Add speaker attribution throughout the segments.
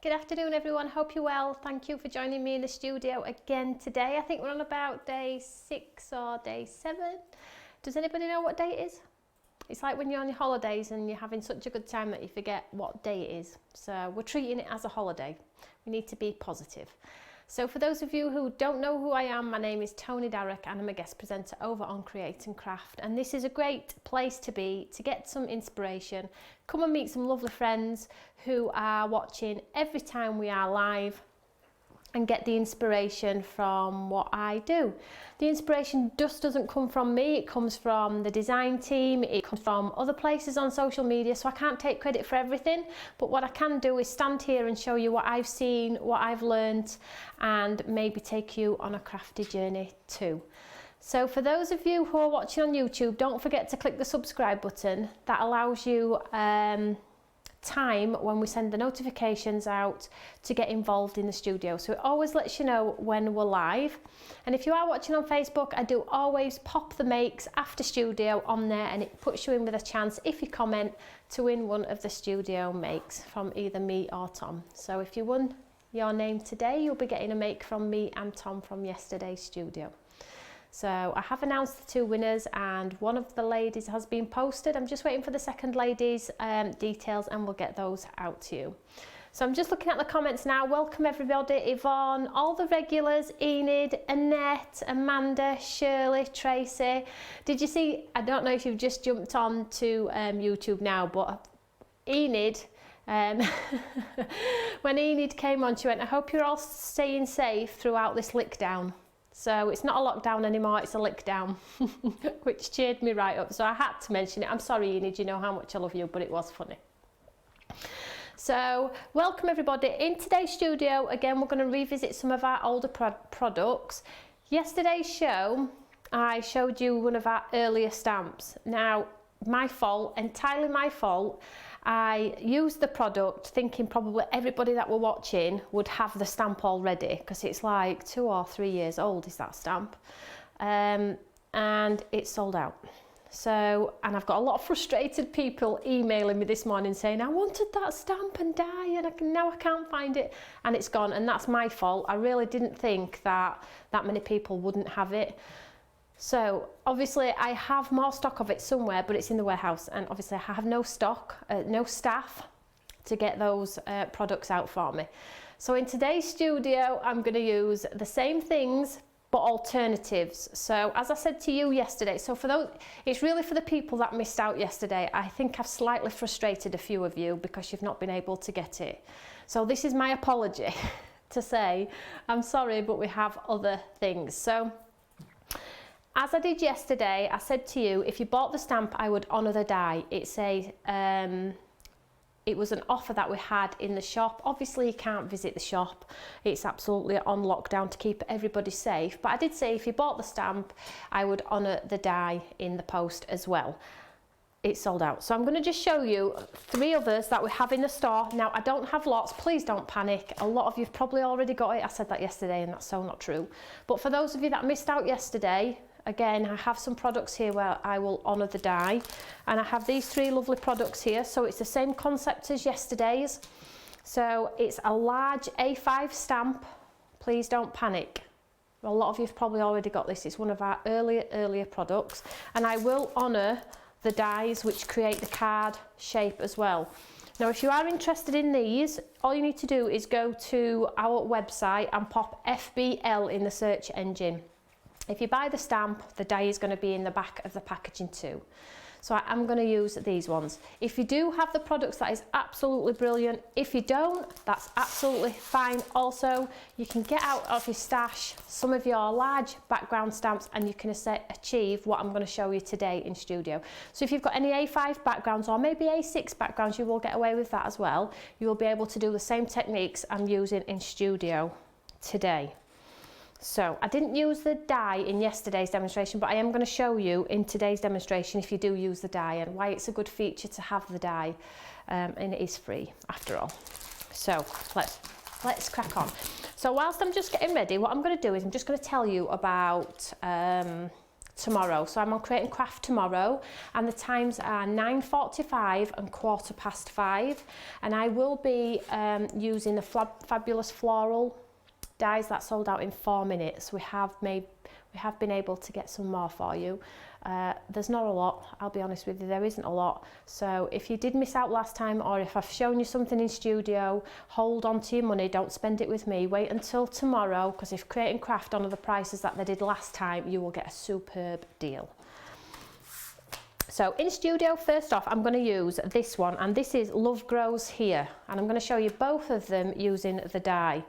Speaker 1: Good afternoon everyone, hope you're well. Thank you for joining me in the studio again today. I think we're on about day 6 or day 7. Does anybody know what day it is? It's like when you're on your holidays and you're having such a good time that you forget what day it is. So we're treating it as a holiday. We need to be positive. So for those of you who don't know who I am, my name is Tony Darroch and I'm a guest presenter over on Create and Craft, and this is a great place to be, to get some inspiration, come and meet some lovely friends who are watching every time we are live and get the inspiration from what I do. The inspiration just doesn't come from me, it comes from the design team, it comes from other places on social media, so I can't take credit for everything, but what I can do is stand here and show you what I've seen, what I've learned, and maybe take you on a crafty journey too. So for those of you who are watching on YouTube, don't forget to click the subscribe button. That allows you time when we send the notifications out to get involved in the studio, so it always lets you know when we're live. And if you are watching on Facebook, I do always pop the makes after studio on there, and it puts you in with a chance, if you comment, to win one of the studio makes from either me or Tom. So if you won your name today, you'll be getting a make from me and Tom from yesterday's studio. So I have announced the 2 winners and one of the ladies has been posted. I'm just waiting for the second lady's details and we'll get those out to you. So I'm just looking at the comments now. Welcome everybody, Yvonne, all the regulars, Enid, Annette, Amanda, Shirley, Tracy. Did you see, I don't know if you've just jumped on to YouTube now, but Enid, when Enid came on, she went, I hope you're all staying safe throughout this lick down. So it's not a lockdown anymore, it's a lick down, which cheered me right up. So I had to mention it. I'm sorry, Enid, you know how much I love you, but it was funny. So welcome everybody. In today's studio, again, we're going to revisit some of our older products. Yesterday's show, I showed you one of our earlier stamps. Now, my fault, entirely my fault. I used the product thinking probably everybody that were watching would have the stamp already, because it's like 2 or 3 years old is that stamp, and it's sold out. So, and I've got a lot of frustrated people emailing me this morning saying I wanted that stamp and die and now I can't find it, and it's gone, and that's my fault. I really didn't think that many people wouldn't have it. So obviously I have more stock of it somewhere, but it's in the warehouse, and obviously I have no stock, no staff to get those products out for me. So in today's studio, I'm going to use the same things but alternatives. So as I said to you yesterday, so for those, it's really for the people that missed out yesterday. I think I've slightly frustrated a few of you because you've not been able to get it. So this is my apology to say I'm sorry, but we have other things. So as I did yesterday, I said to you, if you bought the stamp, I would honour the die. It was an offer that we had in the shop. Obviously, you can't visit the shop. It's absolutely on lockdown to keep everybody safe. But I did say if you bought the stamp, I would honour the die in the post as well. It's sold out. So I'm going to just show you 3 others that we have in the store. Now, I don't have lots. Please don't panic. A lot of you've probably already got it. I said that yesterday and that's so not true. But for those of you that missed out yesterday, again, I have some products here where I will honour the die, and I have these 3 lovely products here. So it's the same concept as yesterday's. So it's a large A5 stamp. Please don't panic. A lot of you've probably already got this. It's one of our earlier products, and I will honour the dies which create the card shape as well. Now, if you are interested in these, all you need to do is go to our website and pop FBL in the search engine. If you buy the stamp, the die is going to be in the back of the packaging too. So I am going to use these ones. If you do have the products, that is absolutely brilliant. If you don't, that's absolutely fine. Also, you can get out of your stash some of your large background stamps and you can achieve what I'm going to show you today in studio. So if you've got any A5 backgrounds or maybe A6 backgrounds, you will get away with that as well. You will be able to do the same techniques I'm using in studio today. So I didn't use the die in yesterday's demonstration, but I am going to show you in today's demonstration if you do use the die and why it's a good feature to have the die, and it is free after all. So let's crack on. So whilst I'm just getting ready, what I'm going to do is I'm just going to tell you about tomorrow. So I'm on Create and Craft tomorrow, and the times are 9:45 and 5:15, and I will be using the Fabulous Floral dies that sold out in 4 minutes. We have been able to get some more for you. There's not a lot, I'll be honest with you, there isn't a lot. So if you did miss out last time, or if I've shown you something in studio, hold on to your money, don't spend it with me. Wait until tomorrow, because if Create and Craft honour the prices that they did last time, you will get a superb deal. So in studio, first off, I'm going to use this one, and this is Love Grows Here, and I'm going to show you both of them using the die.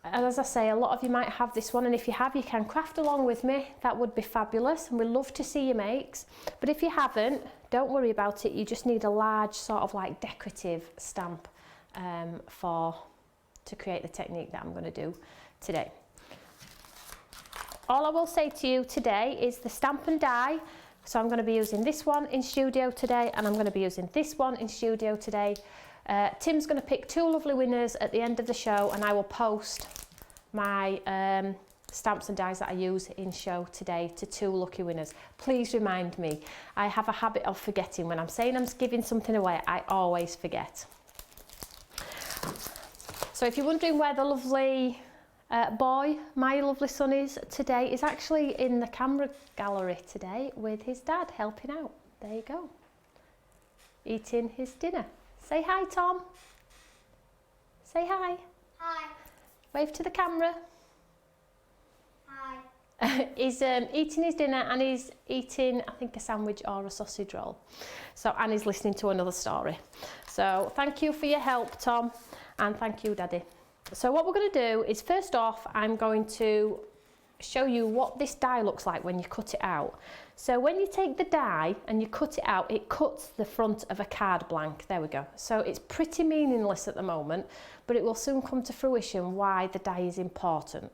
Speaker 1: And as I say, a lot of you might have this one, and if you have, you can craft along with me. That would be fabulous, and we'd love to see your makes. But if you haven't, don't worry about it. You just need a large sort of like decorative stamp to create the technique that I'm going to do today. All I will say to you today is the stamp and die. So I'm going to be using this one in studio today, and I'm going to be using this one in studio today. Tim's going to pick 2 lovely winners at the end of the show, and I will post my stamps and dies that I use in show today to 2 lucky winners. Please remind me. I have a habit of forgetting. When I'm saying I'm giving something away, I always forget. So if you're wondering where the lovely boy, my lovely son, is today, is actually in the camera gallery today with his dad helping out. There you go. Eating his dinner. Say hi, Tom. Say hi.
Speaker 2: Hi.
Speaker 1: Wave to the camera.
Speaker 2: Hi.
Speaker 1: He's eating his dinner, and he's eating, I think, a sandwich or a sausage roll. So, and he's listening to another story. So thank you for your help, Tom, and thank you, Daddy. So what we're going to do is, first off, I'm going to show you what this die looks like when you cut it out. So when you take the die and you cut it out, it cuts the front of a card blank. There we go. So it's pretty meaningless at the moment, but it will soon come to fruition why the die is important.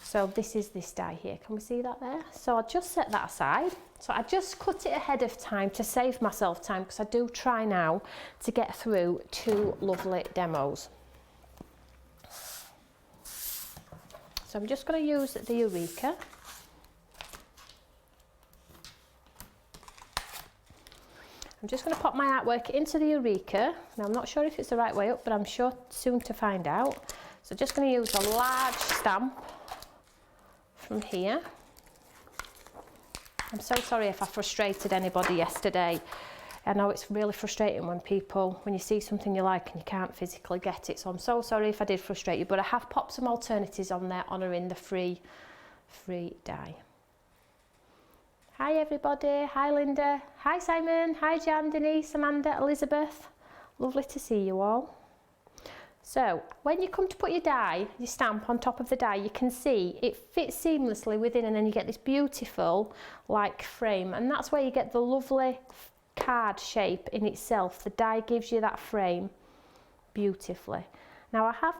Speaker 1: So this is this die here. Can we see that there? So I'll just set that aside. So I just cut it ahead of time to save myself time, because I do try now to get through 2 lovely demos. So I'm just going to use the Eureka. I'm just going to pop my artwork into the Eureka. Now I'm not sure if it's the right way up, but I'm sure soon to find out. So just going to use a large stamp from here. I'm so sorry if I frustrated anybody yesterday. I know it's really frustrating when you see something you like and you can't physically get it. So I'm so sorry if I did frustrate you, but I have popped some alternatives on there honouring the free die. Hi everybody, hi Linda, hi Simon, hi Jan, Denise, Amanda, Elizabeth. Lovely to see you all. So when you come to put your die, your stamp on top of the die, you can see it fits seamlessly within, and then you get this beautiful like frame, and that's where you get the lovely card shape in itself. The die gives you that frame beautifully. Now I have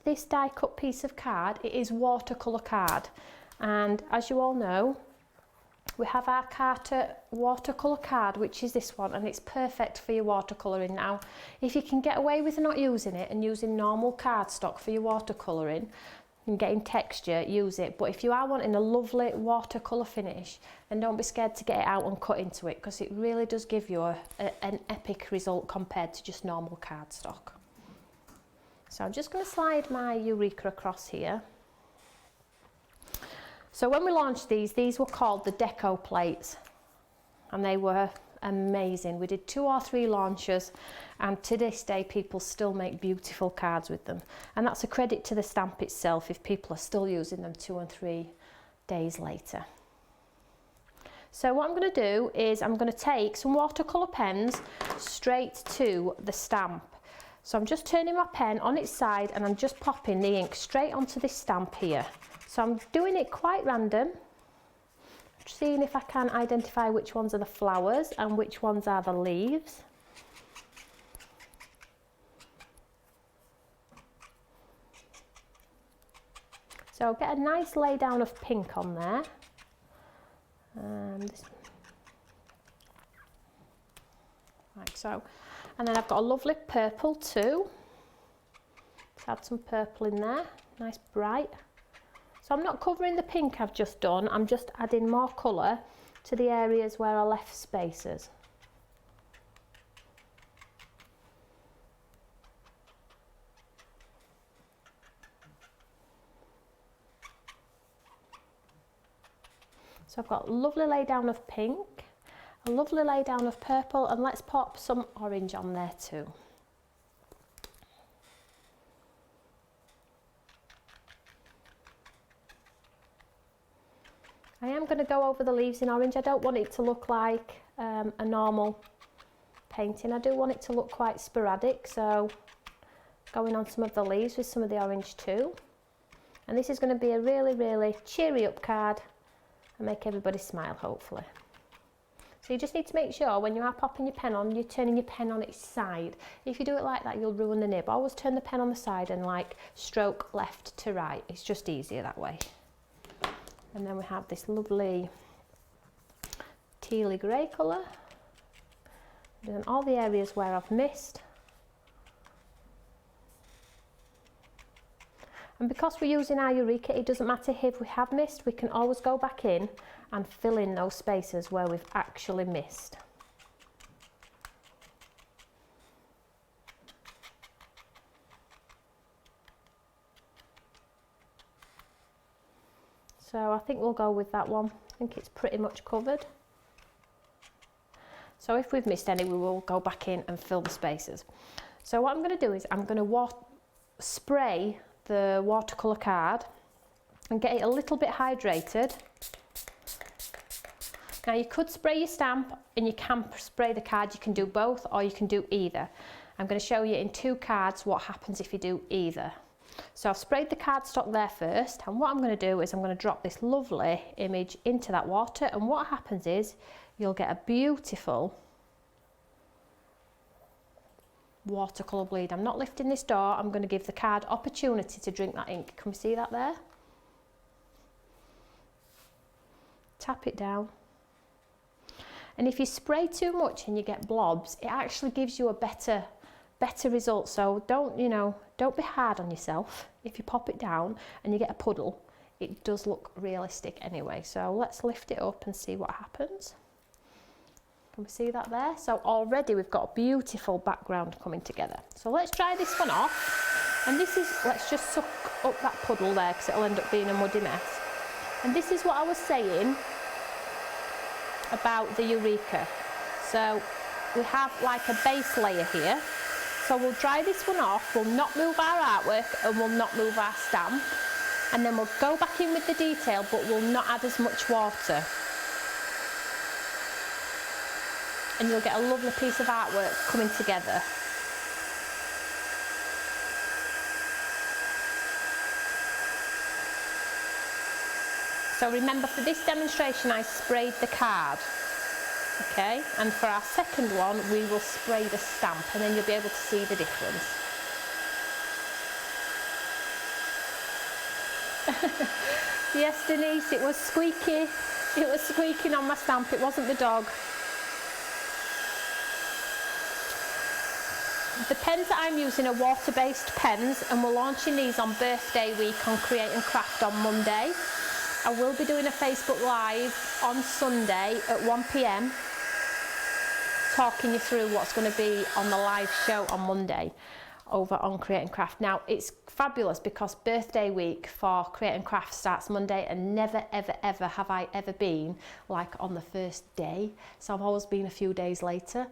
Speaker 1: this die cut piece of card. It is watercolour card, and as you all know, we have our Carter watercolour card, which is this one, and it's perfect for your watercolouring. Now if you can get away with not using it and using normal cardstock for your watercolouring and getting texture, use it. But if you are wanting a lovely watercolour finish, then don't be scared to get it out and cut into it, because it really does give you an epic result compared to just normal cardstock. So I'm just going to slide my Eureka across here. So when we launched these were called the Deco plates, and they were amazing. We did 2 or 3 launches, and to this day people still make beautiful cards with them, and that's a credit to the stamp itself if people are still using them 2 and 3 days later. So what I'm going to do is I'm going to take some watercolour pens straight to the stamp. So I'm just turning my pen on its side, and I'm just popping the ink straight onto this stamp here. So I'm doing it quite random, seeing if I can identify which ones are the flowers and which ones are the leaves. So get a nice lay down of pink on there. Like so. And then I've got a lovely purple too. Let's add some purple in there, nice bright. So I'm not covering the pink I've just done, I'm just adding more colour to the areas where I left spaces. So I've got a lovely laydown of pink, a lovely laydown of purple, and let's pop some orange on there too. I am going to go over the leaves in orange. I don't want it to look like a normal painting. I do want it to look quite sporadic, so going on some of the leaves with some of the orange too. And this is going to be a really, really cheery up card and make everybody smile, hopefully. So you just need to make sure when you are popping your pen on, you're turning your pen on its side. If you do it like that, you'll ruin the nib. Always turn the pen on the side and like stroke left to right. It's just easier that way. And then we have this lovely tealy grey colour. Doing all the areas where I've missed. And because we're using our Eureka, it doesn't matter if we have missed, we can always go back in and fill in those spaces where we've actually missed. So I think we'll go with that one. I think it's pretty much covered. So if we've missed any, we will go back in and fill the spaces. So what I'm going to do is I'm going to spray the watercolour card and get it a little bit hydrated. Now you could spray your stamp and you can spray the card, you can do both or you can do either. I'm going to show you in 2 cards what happens if you do either. So I've sprayed the cardstock there first, and what I'm going to do is I'm going to drop this lovely image into that water, and what happens is you'll get a beautiful watercolour bleed. I'm not lifting this door, I'm going to give the card opportunity to drink that ink. Can we see that there? Tap it down. And if you spray too much and you get blobs, it actually gives you a better result. So don't be hard on yourself. If you pop it down and you get a puddle, it does look realistic anyway. So let's lift it up and see what happens. Can we see that there? So already we've got a beautiful background coming together. So let's try this one off. And this is, let's just suck up that puddle there because it'll end up being a muddy mess. And this is what I was saying about the Eureka. So we have like a base layer here. So we'll dry this one off, we'll not move our artwork and we'll not move our stamp. And then we'll go back in with the detail, but we'll not add as much water. And you'll get a lovely piece of artwork coming together. So remember, for this demonstration I sprayed the card. Okay, and for our second one we will spray the stamp, and then you'll be able to see the difference. Yes, Denise, it was squeaky. It was squeaking on my stamp, it wasn't the dog. The pens that I'm using are water-based pens, and we're launching these on birthday week on Create and Craft on Monday. I will be doing a Facebook Live on Sunday at 1 PM, talking you through what's going to be on the live show on Monday over on Create and Craft. Now, it's fabulous because birthday week for Create and Craft starts Monday, and never, ever, ever have I ever been like on the first day. So I've always been a few days later.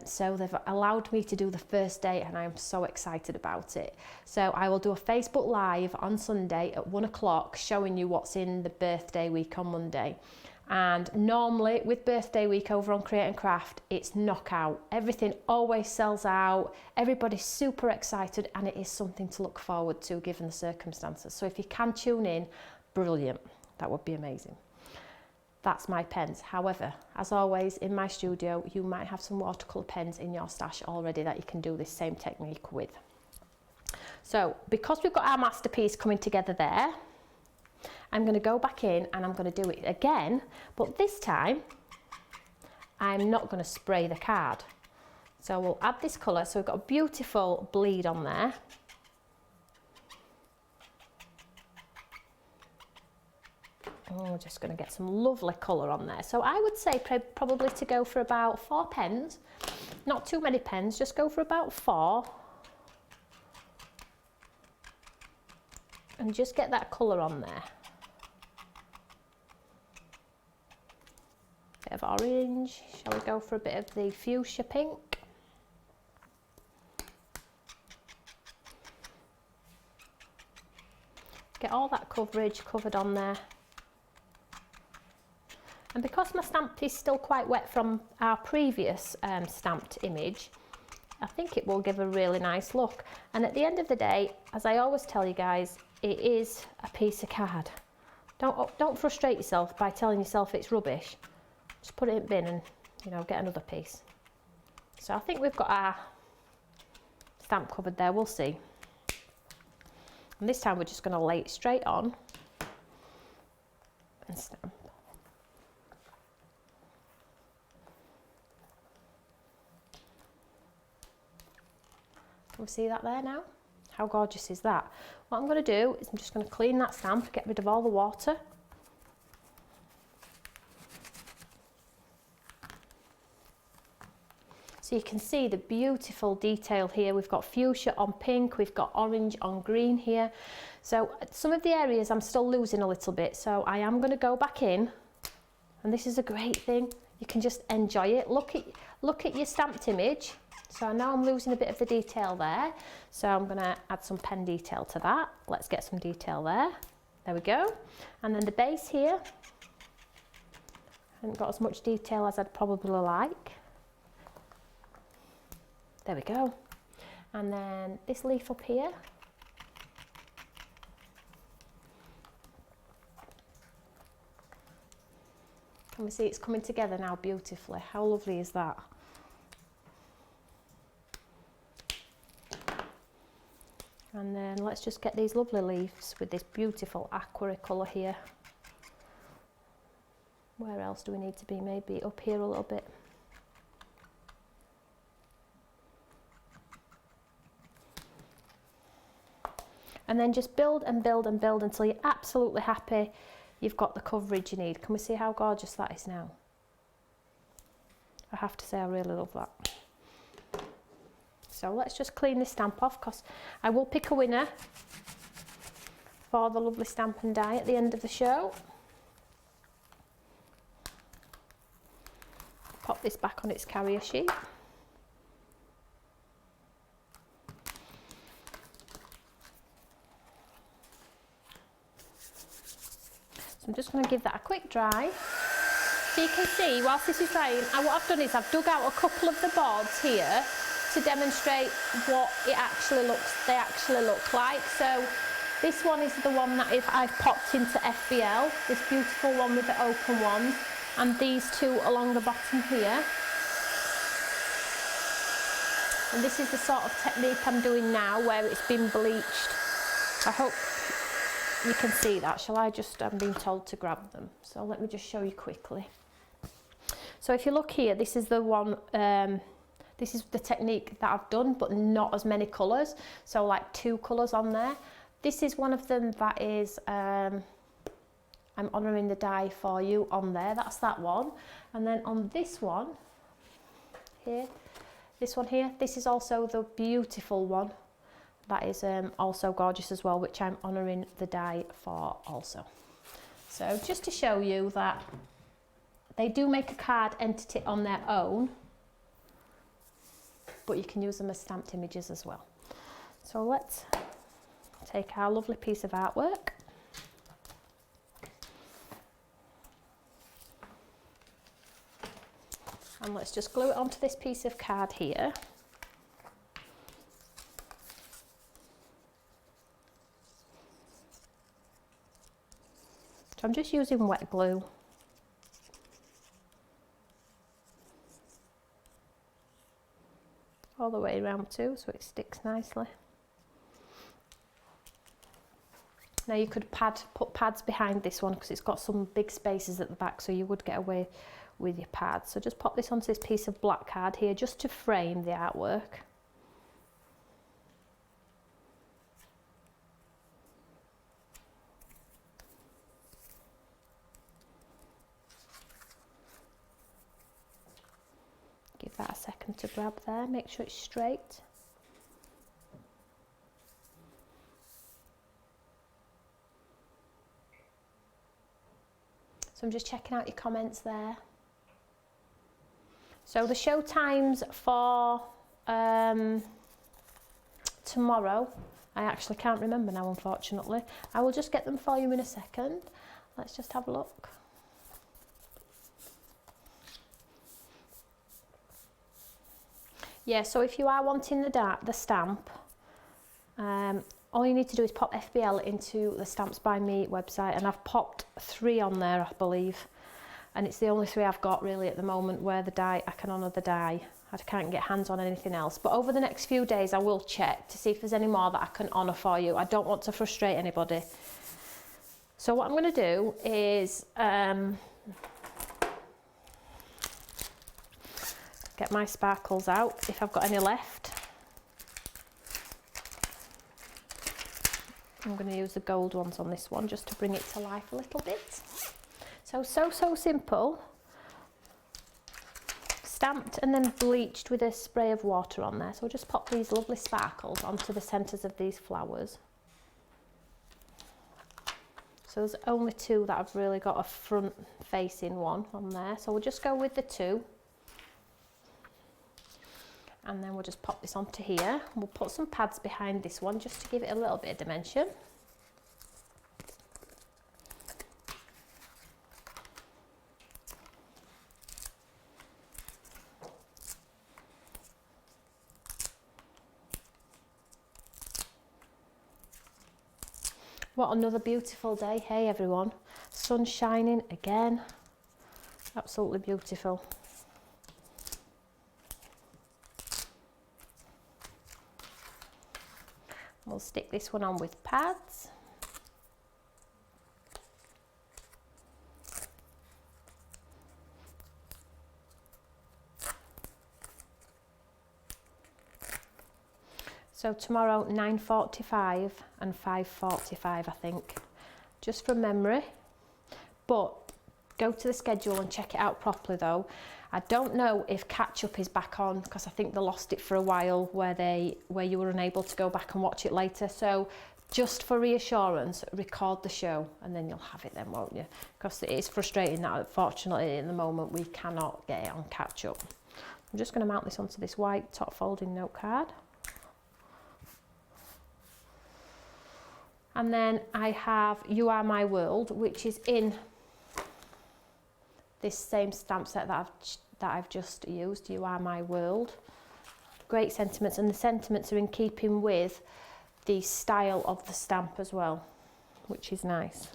Speaker 1: So they've allowed me to do the first day, and I'm so excited about it. So I will do a Facebook Live on Sunday at 1 o'clock showing you what's in the birthday week on Monday. And normally with birthday week over on Create and Craft, it's knockout. Everything always sells out, everybody's super excited, and it is something to look forward to given the circumstances. So if you can tune in, brilliant, that would be amazing. That's my pens. However, as always in my studio, you might have some watercolour pens in your stash already that you can do this same technique with. So because we've got our masterpiece coming together there, I'm going to go back in and I'm going to do it again, but this time I'm not going to spray the card. So we'll add this colour, so we've got a beautiful bleed on there. Oh, we're just going to get some lovely colour on there. So I would say probably to go for about 4 pens. Not too many pens, just go for about 4. And just get that colour on there. Bit of orange. Shall we go for a bit of the fuchsia pink? Get all that coverage covered on there. And because my stamp is still quite wet from our previous stamped image, I think it will give a really nice look. And at the end of the day, as I always tell you guys, it is a piece of card. Don't frustrate yourself by telling yourself it's rubbish. Just put it in the bin and, you know, get another piece. So I think we've got our stamp covered there, we'll see. And this time we're just going to lay it straight on and stamp. Can we see that there now? How gorgeous is that? What I'm going to do is I'm just going to clean that stamp, get rid of all the water. So you can see the beautiful detail here. We've got fuchsia on pink, we've got orange on green here. So some of the areas I'm still losing a little bit, so I am going to go back in, and this is a great thing. You can just enjoy it. Look at your stamped image. So I know I'm losing a bit of the detail there, so I'm going to add some pen detail to that. Let's get some detail there. There we go. And then the base here, I haven't got as much detail as I'd probably like. There we go. And then this leaf up here. Can we see it's coming together now beautifully? How lovely is that? And then let's just get these lovely leaves with this beautiful aqua colour here. Where else do we need to be? Maybe up here a little bit. And then just build and build and build until you're absolutely happy you've got the coverage you need. Can we see how gorgeous that is now? I have to say I really love that. So let's just clean this stamp off, because I will pick a winner for the lovely stamp and die at the end of the show. Pop this back on its carrier sheet. I'm just going to give that a quick dry. So you can see, whilst this is drying, what I've done is I've dug out a couple of the boards here to demonstrate what they actually look like. So this one is the one that I've popped into FBL, this beautiful one with the open ones, and these two along the bottom here. And this is the sort of technique I'm doing now, where it's been bleached. I hope you can see that. Shall I just, I'm being told to grab them, so let me just show you quickly. So if you look here, this is the one, this is the technique that I've done, but not as many colours, so like 2 colours on there. This is one of them that is, I'm honouring the die for you on there, that's that one. And then on this one, here, this one here, this is also the beautiful one. That is also gorgeous as well, which I'm honouring the die for also. So just to show you that they do make a card entity on their own, but you can use them as stamped images as well. So let's take our lovely piece of artwork. And let's just glue it onto this piece of card here. So I'm just using wet glue. All the way around too, so it sticks nicely. Now you could put pads behind this one, because it's got some big spaces at the back, so you would get away with your pads. So just pop this onto this piece of black card here, just to frame the artwork. second to grab there, make sure it's straight. So I'm just checking out your comments there. So the show times for tomorrow, I actually can't remember now, unfortunately. I will just get them for you in a second. Let's just have a look. Yeah, so if you are wanting the stamp, all you need to do is pop FBL into the Stamps by Me website, and I've popped 3 on there, I believe. And it's the only 3 I've got really at the moment where the die, I can honour the die. I can't get hands on anything else. But over the next few days, I will check to see if there's any more that I can honour for you. I don't want to frustrate anybody. So what I'm going to do is get my sparkles out, if I've got any left. I'm going to use the gold ones on this one just to bring it to life a little bit. So simple. Stamped and then bleached with a spray of water on there. So we'll just pop these lovely sparkles onto the centres of these flowers. So there's only 2 that I've really got a front facing one on there. So we'll just go with the 2. And then we'll just pop this onto here. We'll put some pads behind this one just to give it a little bit of dimension. What another beautiful day, hey everyone. Sun shining again. Absolutely beautiful. We'll stick this one on with pads. So tomorrow 9:45 and 5:45 I think, just from memory. But go to the schedule and check it out properly though. I don't know if catch up is back on because I think they lost it for a while where you were unable to go back and watch it later. So just for reassurance, record the show and then you'll have it then, won't you? Because it is frustrating that unfortunately in the moment we cannot get it on catch up. I'm just going to mount this onto this white top folding note card. And then I have You Are My World, which is in this same stamp set that I've just used, You Are My World. Great sentiments, and the sentiments are in keeping with the style of the stamp as well, which is nice.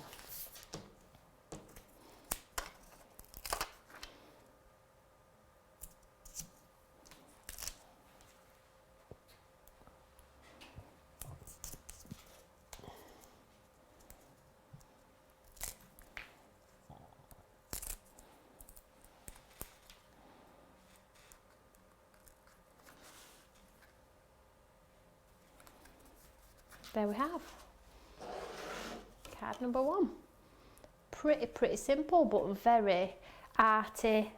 Speaker 1: There we have card number 1. Pretty simple, but very arty,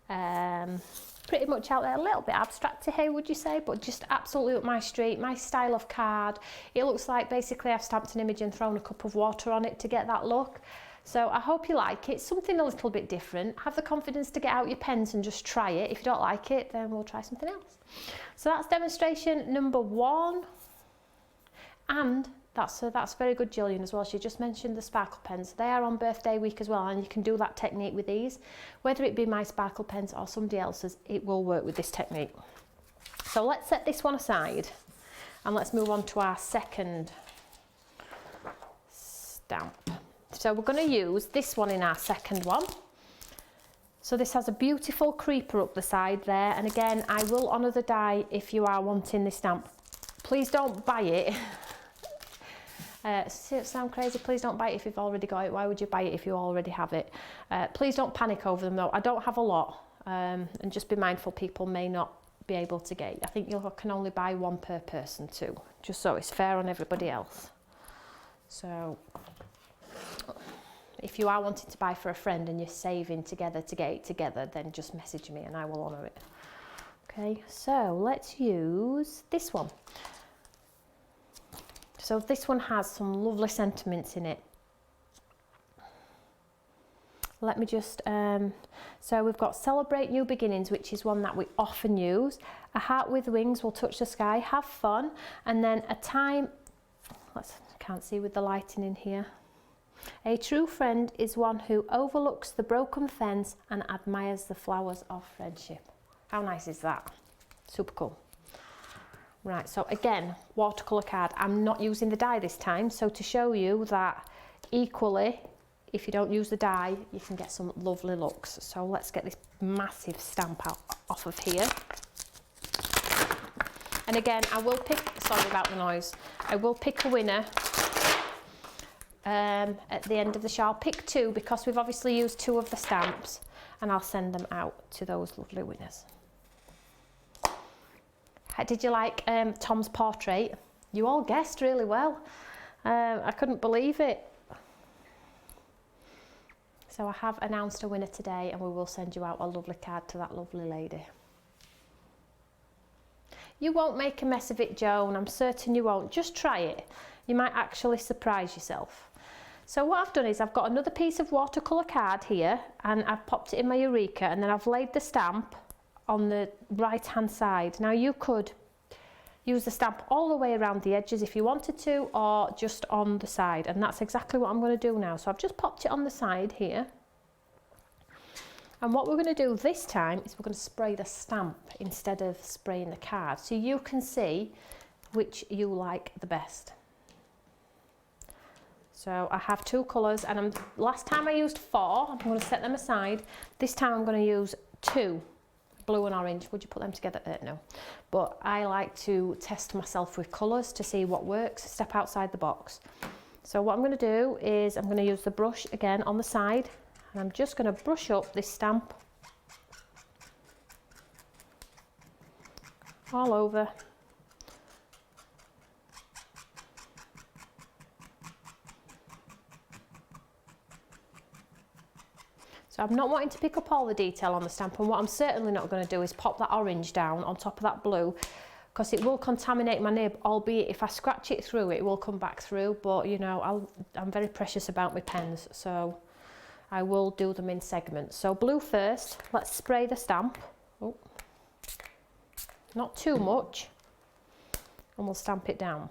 Speaker 1: pretty much out there, a little bit abstracty here would you say, but just absolutely up my street, my style of card. It looks like basically I've stamped an image and thrown a cup of water on it to get that look. So I hope you like it, something a little bit different. Have the confidence to get out your pens and just try it. If you don't like it, then we'll try something else. So that's demonstration number 1. And that's very good, Gillian, as well. She just mentioned the sparkle pens. They are on birthday week as well, and you can do that technique with these. Whether it be my sparkle pens or somebody else's, it will work with this technique. So let's set this one aside and let's move on to our second stamp. So we're going to use this one in our second one. So this has a beautiful creeper up the side there, and again, I will honour the die if you are wanting this stamp. Please don't buy it. Sound crazy? Please don't buy it if you've already got it. Why would you buy it if you already have it? Please don't panic over them though. I don't have a lot, and just be mindful people may not be able to get it. I think you can only buy 1 per person too, just so it's fair on everybody else. So if you are wanting to buy for a friend and you're saving together to get it together, then just message me and I will honour it. Okay, so let's use this one. So this one has some lovely sentiments in it. Let me just, so we've got Celebrate New Beginnings, which is one that we often use. A heart with wings will touch the sky, have fun. And then a time, can't see with the lighting in here. A true friend is one who overlooks the broken fence and admires the flowers of friendship. How nice is that? Super cool. Right, so again, watercolour card. I'm not using the die this time, so to show you that equally, if you don't use the die, you can get some lovely looks. So let's get this massive stamp out off of here. And again, I will pick, sorry about the noise, I will pick a winner at the end of the show. I'll pick two because we've obviously used two of the stamps, and I'll send them out to those lovely winners. Did you like Tom's portrait? You all guessed really well. I couldn't believe it. So I have announced a winner today, and we will send you out a lovely card to that lovely lady. You won't make a mess of it, Joan. I'm certain you won't. Just try it. You might actually surprise yourself. So what I've done is I've got another piece of watercolour card here, and I've popped it in my Eureka, and then I've laid the stamp on the right hand side. Now you could use the stamp all the way around the edges if you wanted to, or just on the side, and that's exactly what I'm going to do now. So I've just popped it on the side here, and what we're going to do this time is we're going to spray the stamp instead of spraying the card, so you can see which you like the best. So I have two colours, and last time I used 4, I'm going to set them aside. This time I'm going to use 2, blue and orange. Would you put them together? No. But I like to test myself with colours to see what works, step outside the box. So what I'm going to do is I'm going to use the brush again on the side, and I'm just going to brush up this stamp all over. So I'm not wanting to pick up all the detail on the stamp, and what I'm certainly not going to do is pop that orange down on top of that blue, because it will contaminate my nib, albeit if I scratch it through it will come back through, but you know, I'm very precious about my pens, so I will do them in segments. So blue first, let's spray the stamp. Oh, not too much, and we'll stamp it down.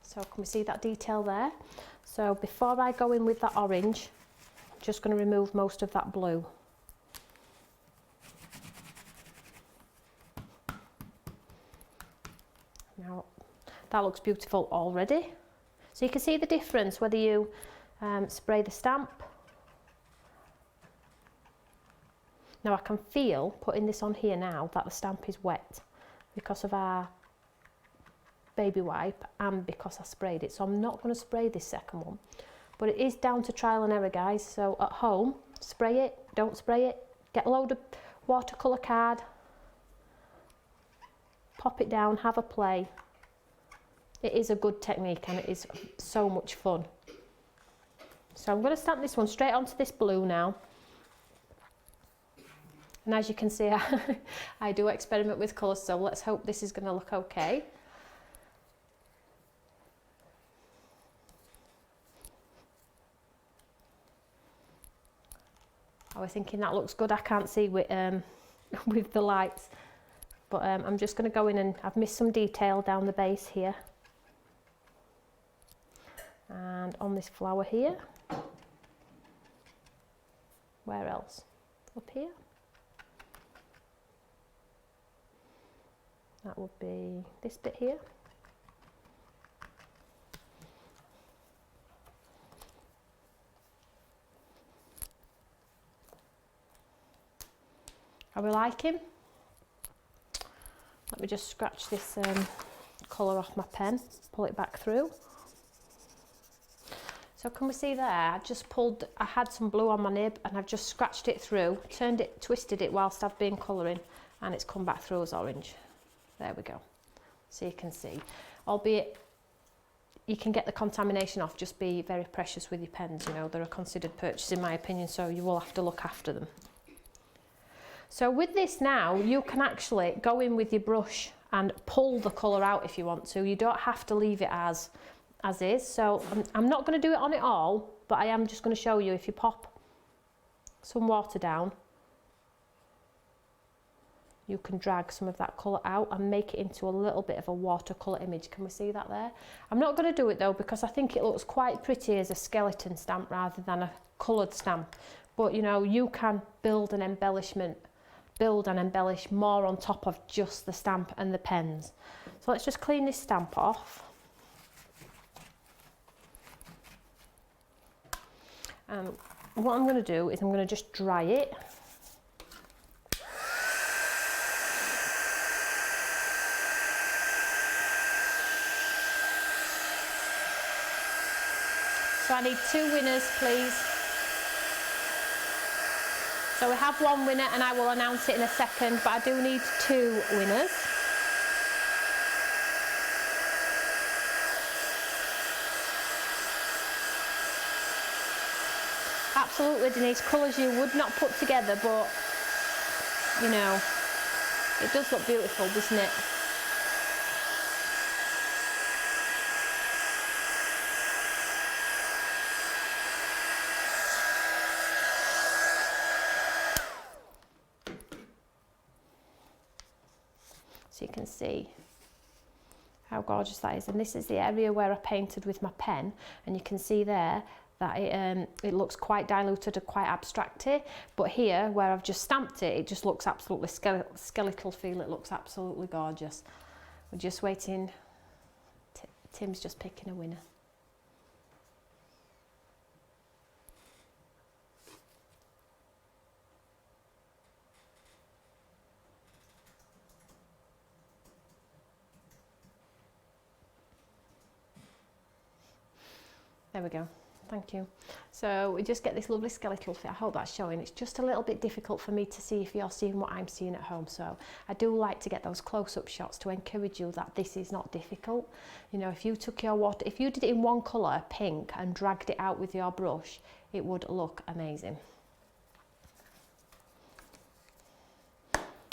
Speaker 1: So can we see that detail there? So before I go in with that orange, I'm just going to remove most of that blue. Now that looks beautiful already. So you can see the difference whether you spray the stamp. Now I can feel, putting this on here now, that the stamp is wet because of our baby wipe and because I sprayed it. So I'm not going to spray this second one, but it is down to trial and error, guys. So at home, spray it, don't spray it, get a load of watercolour card, pop it down, have a play. It is a good technique and it is so much fun. So I'm going to stamp this one straight onto this blue now. And as you can see, I do experiment with colours, so let's hope this is going to look okay. I was thinking that looks good. I can't see with the lights, but I'm just going to go in, and I've missed some detail down the base here and on this flower here. Where else? Up here. That would be this bit here. Are we liking? Let me just scratch this colour off my pen, pull it back through. So can we see there, I just pulled, I had some blue on my nib and I've just scratched it through, turned it, twisted it whilst I've been colouring, and it's come back through as orange. There we go. So you can see, albeit you can get the contamination off. Just be very precious with your pens, you know, they're a considered purchase in my opinion, so you will have to look after them. So with this now, you can actually go in with your brush and pull the colour out if you want to. You don't have to leave it as is. So I'm not going to do it on it all, but I am just going to show you. If you pop some water down, you can drag some of that colour out and make it into a little bit of a watercolour image. Can we see that there? I'm not going to do it though, because I think it looks quite pretty as a skeleton stamp rather than a coloured stamp. But you know, you can build and embellish more on top of just the stamp and the pens. So let's just clean this stamp off. What I'm going to do is I'm going to just dry it. So I need 2 winners, please. So we have 1 winner and I will announce it in a second, but I do need 2 winners. Absolutely, Denise, colours you would not put together, but you know, it does look beautiful, doesn't it? So you can see how gorgeous that is, and this is the area where I painted with my pen, and you can see there that it looks quite diluted and quite abstracty, but here where I've just stamped it, it just looks absolutely skeletal feel. It looks absolutely gorgeous. We're just waiting. Tim's just picking a winner. There we go. Thank you. So we just get this lovely skeletal fit. I hope that's showing. It's just a little bit difficult for me to see if you're seeing what I'm seeing at home. So I do like to get those close-up shots to encourage you that this is not difficult. You know, if you took your water, if you did it in one colour, pink, and dragged it out with your brush, it would look amazing.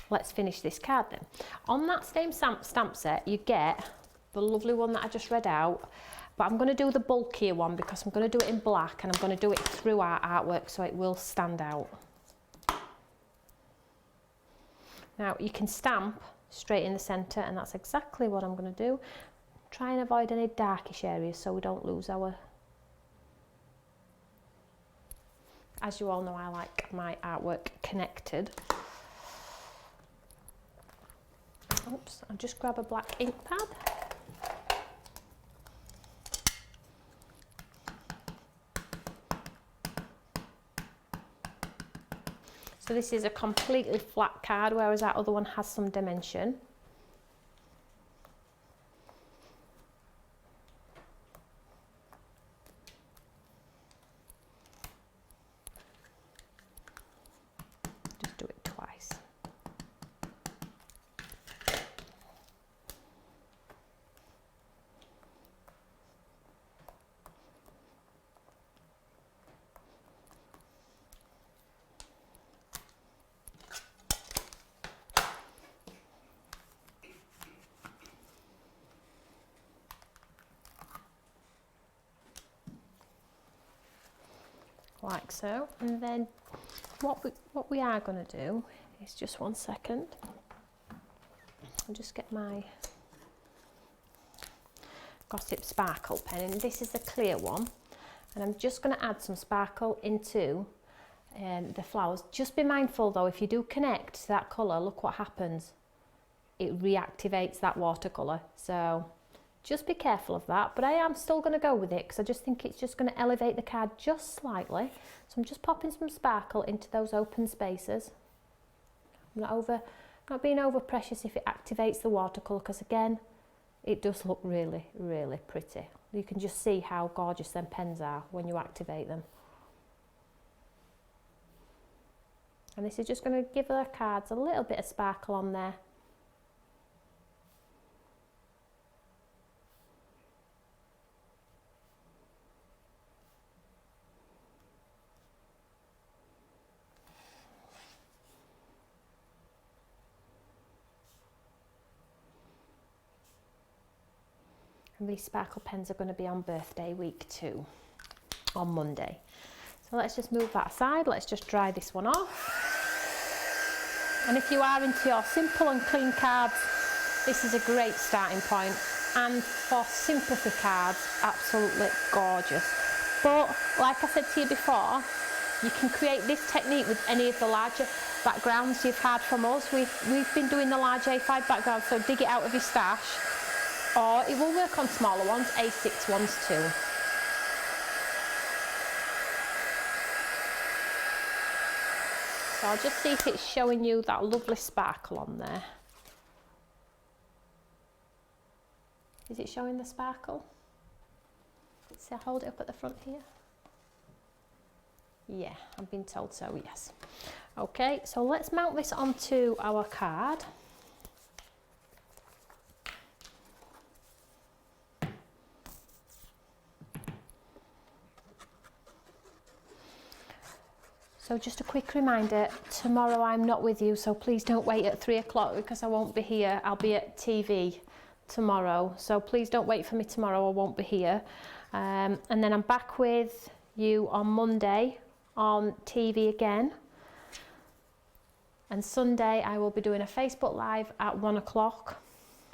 Speaker 1: Let's finish this card then. On that same stamp set, you get the lovely one that I just read out. But I'm going to do the bulkier one because I'm going to do it in black, and I'm going to do it through our artwork so it will stand out. Now you can stamp straight in the centre, and that's exactly what I'm going to do. Try and avoid any darkish areas so we don't lose our... As you all know, I like my artwork connected. Oops, I'll just grab a black ink pad. So this is a completely flat card, whereas that other one has some dimension. Just do it twice. Like so, and then what we are going to do is just 1 second. I'll just get my Gossip Sparkle pen, and this is the clear one, and I'm just going to add some sparkle into the flowers. Just be mindful though, if you do connect to that colour, look what happens. It reactivates that watercolour, so just be careful of that, but I am still going to go with it because I just think it's just going to elevate the card just slightly. So I'm just popping some sparkle into those open spaces. I'm not being over precious if it activates the watercolour, because again, it does look really, really pretty. You can just see how gorgeous them pens are when you activate them. And this is just going to give the cards a little bit of sparkle on there. And these sparkle pens are going to be on birthday week 2 on Monday. So let's just move that aside. Let's just dry this one off. And if you are into your simple and clean cards, this is a great starting point. And for sympathy cards, absolutely gorgeous. But like I said to you before, you can create this technique with any of the larger backgrounds you've had from us. We've been doing the large A5 background, so dig it out of your stash. Or it will work on smaller ones, A6 ones too. So I'll just see if it's showing you that lovely sparkle on there. Is it showing the sparkle? So I'll hold it up at the front here. Yeah, I've been told so, yes. Okay, so let's mount this onto our card. So just a quick reminder, tomorrow I'm not with you, so please don't wait at 3 o'clock because I won't be here. I'll be at TV tomorrow, so please don't wait for me tomorrow, I won't be here. And then I'm back with you on Monday on TV again. And Sunday I will be doing a Facebook Live at 1 o'clock,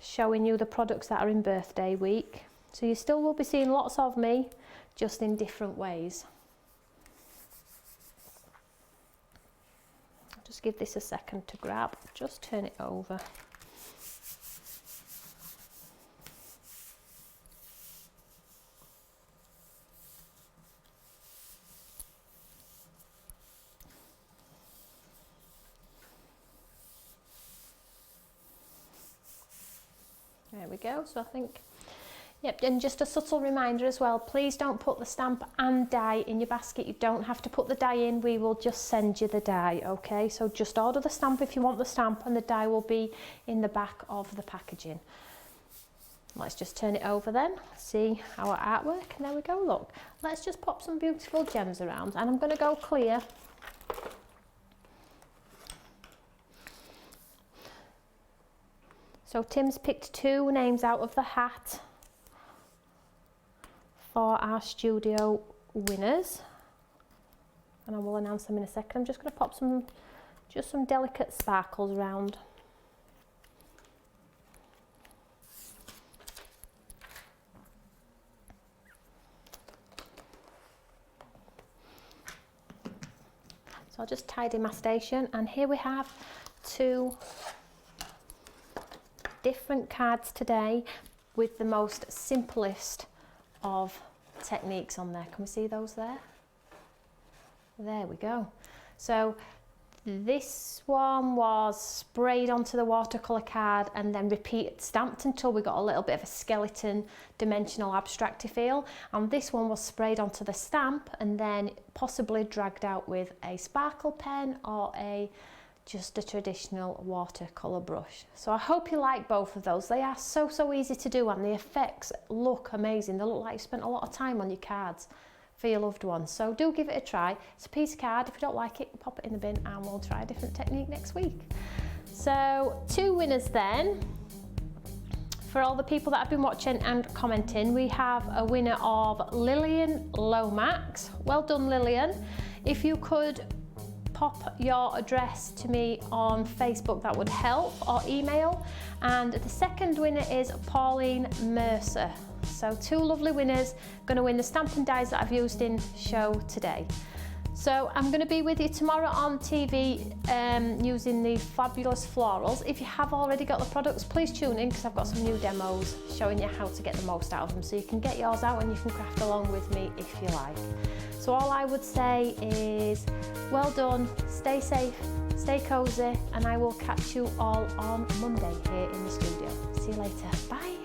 Speaker 1: showing you the products that are in birthday week. So you still will be seeing lots of me, just in different ways. Just give this a second to grab, just turn it over. There we go, so I think, yep, and just a subtle reminder as well, please don't put the stamp and die in your basket. You don't have to put the die in, we will just send you the die, okay? So just order the stamp if you want the stamp, and the die will be in the back of the packaging. Let's just turn it over then, see our artwork, and there we go, look. Let's just pop some beautiful gems around, and I'm going to go clear. So Tim's picked 2 names out of the hat for our studio winners, and I will announce them in a second. I'm just going to pop some delicate sparkles around. So I'll just tidy my station, and here we have 2 different cards today with the most simplest of techniques on there. Can we see those there? There we go. So this one was sprayed onto the watercolour card and then stamped until we got a little bit of a skeleton dimensional abstracty feel, and this one was sprayed onto the stamp and then possibly dragged out with a sparkle pen or just a traditional watercolour brush. So I hope you like both of those. They are so easy to do, and the effects look amazing. They look like you spent a lot of time on your cards for your loved ones. So do give it a try. It's a piece of card. If you don't like it, pop it in the bin and we'll try a different technique next week. So 2 winners then. For all the people that have been watching and commenting, we have a winner of Lillian Lomax. Well done, Lillian. If you could pop your address to me on Facebook, that would help, or email. And the second winner is Pauline Mercer. So 2 lovely winners going to win the stamp and dies that I've used in show today. So I'm going to be with you tomorrow on TV using the fabulous florals. If you have already got the products, please tune in because I've got some new demos showing you how to get the most out of them, so you can get yours out and you can craft along with me if you like. So all I would say is well done, stay safe, stay cozy, and I will catch you all on Monday here in the studio. See you later, bye.